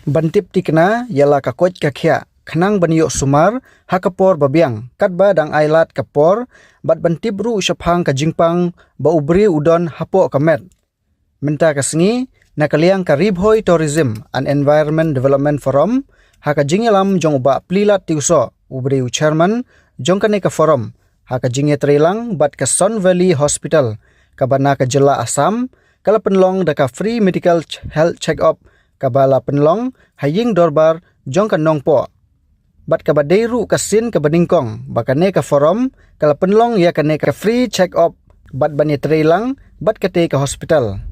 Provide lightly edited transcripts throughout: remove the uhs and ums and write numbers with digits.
Bantip tikna yala kakoj kakhya khnang banyo sumar hakapor babiang katba dang ailat kapor bat bantip ru shaphang ka jingpang ba ubri udon hapo kamet minta kasngi nakaliang ka Bhoi Tourism and Environment Development Forum haka jingelam jong ba plilat tiuso ubri chairman jong kane ka forum haka jinge trelang bat ka Son Valley Hospital kabana ka jela Assam kala penlong da ka free medical health check up kabala penlong haying dorbar jong ka Nongpoh bat ka badeiru kasin ka beningkong bakane ka forum kala penlong ya kane ka free check up bat bani trelang bat kate ka hospital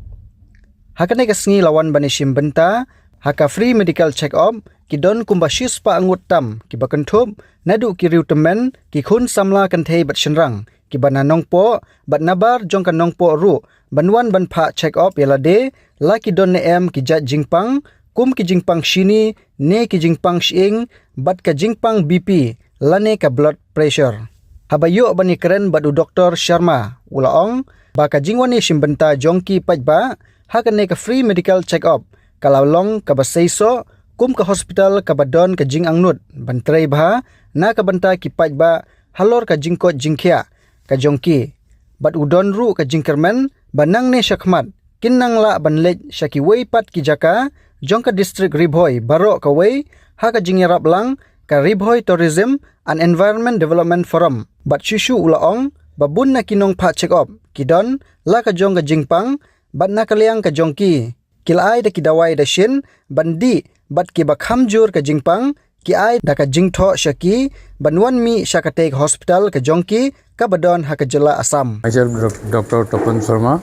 hakane ka sngi lawan bani bynta haka free medical check up kidon kumbashis pa angut tam ki bakanthop nadu ki riutemen ki khun samla kan thei bat shenrang ki bana Nongpoh bat nabar jong ka Nongpoh ru banwan banpha check up yalade la ki don ne em ki jat jingpang kum ki jingpang shini ne ki jingpang shing bat ka jingpang BP lane ka blood pressure habayo bani keren badu Dr. Sharma ulaong ba ka jingwani bynta jongki Paidbah hakane ka free medical check up kalawlong ka basaiso kum ka hospital ka badon ka jing angnut bantrei bha na ka banta ki Paidbah halor ka jingkot jingkhya ka jongki bat udon ru ka jingkermen banang ne shakmat kinnang la banlej shaki wei pat ki jaka jongka district Bhoi baro ka wei haka jingerap lang ka Bhoi Tourism and Environment Development Forum bat shushu ulaong babun na kinong pa check up kidon la ka jong ka jingpang bat na kaliang ka jongki kilai da kidawai da shin bandi bat ki bakhamjur ka jingpang ki ai da ka jingtho shaki banwan mi shakate hospital ka jongki ka badon haka jela Assam. Myself Dr. Tapan Sharma.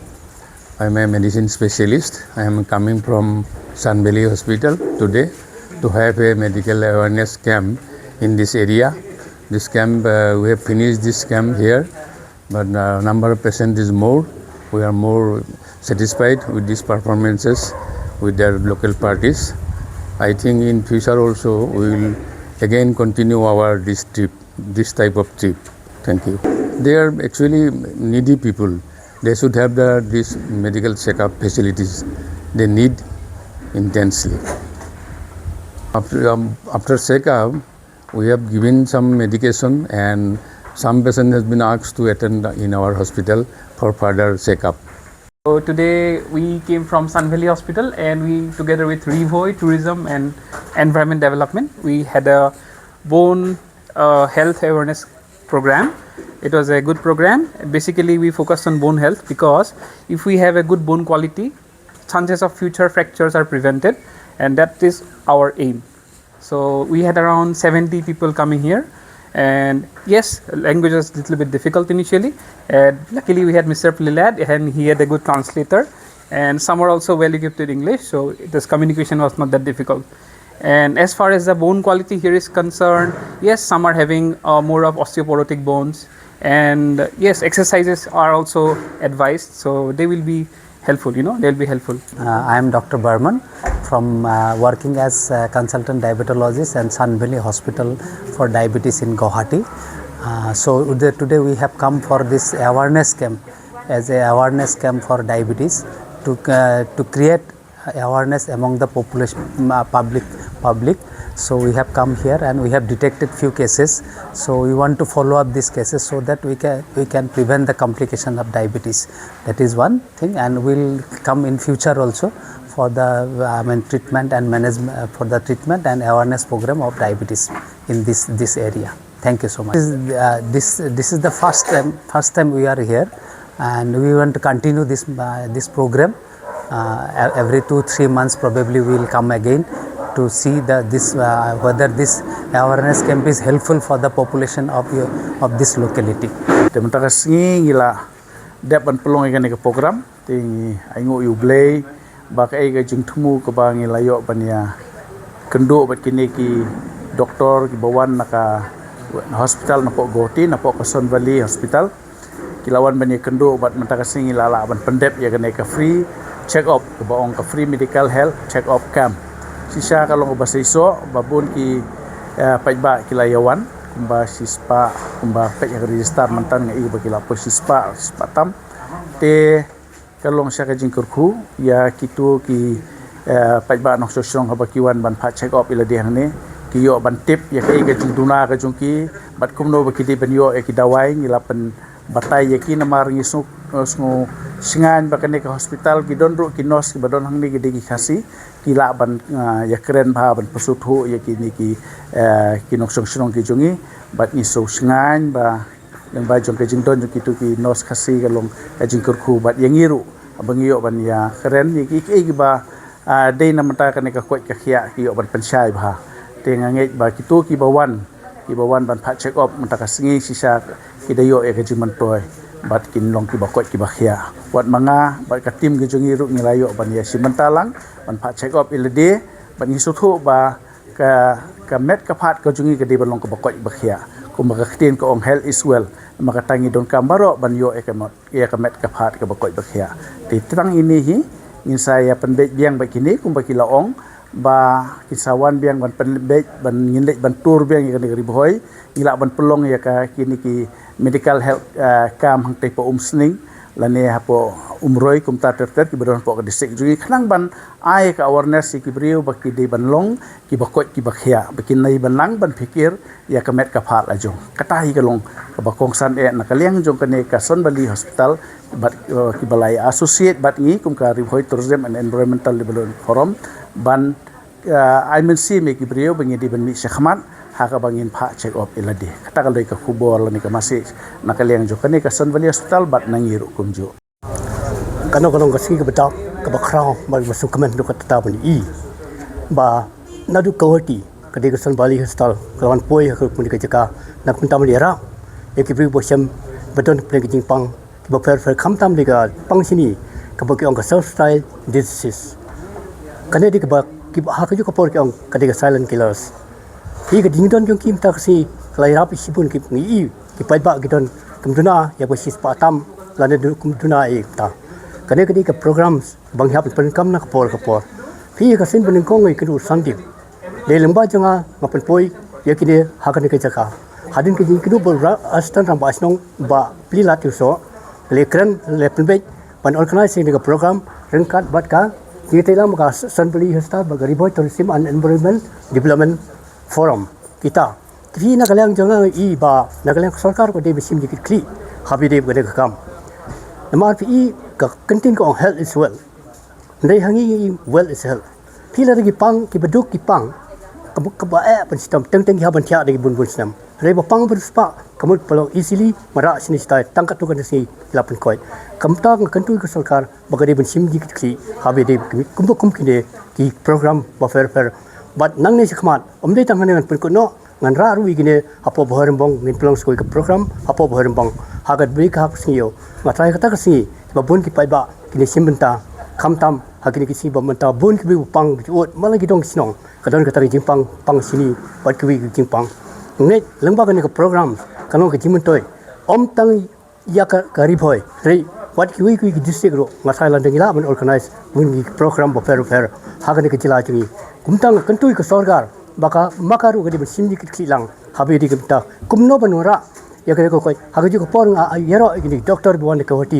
I am a medicine specialist. I am coming from Sun Valley Hospital today to have a medical awareness camp in this area. This camp, we have finished this camp here, but number of patients is more. We are more satisfied with these performances with their local parties. I think in future also we will again continue this trip, this type of trip. Thank you. They are actually needy people. They should have these medical checkup facilities. They need intensely. After checkup, we have given some medication and some patient has been asked to attend in our hospital for further checkup. So today we came from Sun Valley Hospital and we together with Bhoi Tourism and Environment Development we had a bone health awareness program. It was a good program. Basically we focused on bone health because if we have a good bone quality, chances of future fractures are prevented and that is our aim. So we had around 70 people coming here and yes, language was a little bit difficult initially and luckily we had Mr. Plilad and he had a good translator and some were also well equipped with English, so this communication was not that difficult. And as far as the bone quality here is concerned, yes, some are having more of osteoporotic bones and yes, exercises are also advised, so they will be helpful, they'll be helpful. I am Dr. Burman from working as a consultant diabetologist and Sun Valley Hospital for Diabetes in Guwahati. So today we have come for this awareness camp as a awareness camp for diabetes to create awareness among the population, public. So we have come here and we have detected few cases. So we want to follow up these cases so that we can prevent the complication of diabetes. That is one thing, and we'll come in future also for the treatment and management for the treatment and awareness program of diabetes in this area. Thank you so much. This is the first time we are here, and we want to continue this program. Every 2-3 months probably we will come again to see whether this awareness camp is helpful for the population of this locality. Terima kasih gila dapat pelong ikan ke program ting aingo yublei bak ai ga jingtmu ke bang layo bania kendo bat kini ki doktor ki bawan naka hospital napok goti napok Son Valley Hospital kilawan bania kendo bat mata kasih gila ban pendep ya kene ka free check up ke baong ka free medical health check up camp sisa kalau bahasa iso babun ki Paidbah kilayawan kumba sispa kumba pek yang register mantan ngai bagi lapo sispa tam te kalong siya ka jingkurku ya kitu ki Paidbah nok Shillong habakiwan ban pha check up ila di hang ni ki yo ban tip ya kai ga jing duna ga jung ki bat kumno ba ki di ban yo e ki dawai ngila pen batai ya ki namar ngi suk sngu singan ba kan ke hospital ki don ru ki nos ki badon hang ni ki di ki khasi ki la ban ya keren bha ban pasut hu ya ki ni ki nok Shillong ki jungi bat ni so singan ba yang ba jong ke jing don jung ki tu ki nos khasi ga long ka jing kurku bat yang ngiru abang yo ban ya keren ni ki ba day na mata kan ka kwat ka khia ki yo ban pensyai bha tenga nge ba ki tu ki bawan ban pha check up mata ka singi sisa ki dayo e ka Jingmyntoi bat kin long ki ba kwat ki ba khia wat manga bat ka tim ge jongi ru ngilayo ban ya simentalang ban pha check up ilde ban ni su thu ba ka met ka phat ka jongi ke de ban long ka ba kwat ba khia ku ma ka khtin ko ong health is well maka tangi don kambaro ban yo e ka met ka phat ka ba kwat ba khia ti tang ini hi in saya penbet biang bakini kum baki laong ba kisawan biang ban penbet ban ngindek ban tur biang ya negeri Bhoi ila ban pelong ya ka kini ki medical health kam hang te po sning lane hapo umroi kum ta ter ki badon po ka district jugi khnang ban ai ka awareness ki brio baki de ban long ki bakot ki bakhia baki nai ban lang ban fikir ya ka met ka phat la jong katahi ka long ka bakong san e na kaliang jong kane ka Son Bali hospital bat ki balai associate bat ngi kum ka Bhoi tourism and environmental development forum ban I mean see me ki brio bangi di ban mi shakhmat ha ka bangin pha check up ilade kata kaloi ka khubor la ni ka masih na kaliang jong kane ka Son Bali hospital bat nangiru kum jo kanong kasi ka batak ka bakraw mag masuk kemen do kata bani I ba nadu kawati kadi ka Son Bali hospital ka Wanpoi ka kun ka jaka nak kun tam lera ekibri bosam badon pleng jingpang ki ba fer kham tam liga pang sini ka ba ki ong ka self style disease kane dik ba ki ha ka ju ka por ki ong kadi ka silent killers hi ka dingdon jong kim ta kasi klai rap sipun ki I ki Paidbah gidon kumduna ya ba sis patam lane du kumduna e ta kane kadi ka programs bang hap pen kam na kapor phi ka sin bening kong ke ru sandip le lemba janga mapen poi ya kini ha kan ke jaka hadin ke ji kidu bol astan ram basnong ba plila tu so le kren le penbe ban organizing the program rengkat bat ka ki telam ka Son Bali hospital ba Bhoi tourism and environment development forum kita tri na kalang janga I ba na kalang sarkar ko de bisim dikit kli habi de gade ka kam namar pi ka kantin ko health is well ndai hangi well is health pila lagi pang ki beduk ki pang ka ba pen sistem teng ki haban thia de bun sistem re ba pang berspa kamu palo easily mara sini sta tangkat tu kan si lapan koi kamta kantu ko sarkar bagade ben sim dikit kli habi de kum kine ki program ba fer but nang ne sikmat omde tang hanan pen ko no ngan ra ru igine apo bhorembong nin plong skoi ka program apo bhorembong hagat bri ka sinyo ngatrai kata kasi babun ki Paidbah kini simbenta khamtam hakini ki si bamenta bun ki pang ot malagi dong sinong kadon ka tari jingpang pang sini bat ki jingpang ne lengba ka program kanong ki Jingmyntoi om tang ya ka Bhoi rei wat ki district ro ngasai lan dengila ban organize bun ki program ba fer hakani ki jila jingi kumtang kantui ka sarkar baka makaru gadi bersindi kilang habi di kita kumno banura ya kare ko hagaju ko por yero igini doktor buan ka hoti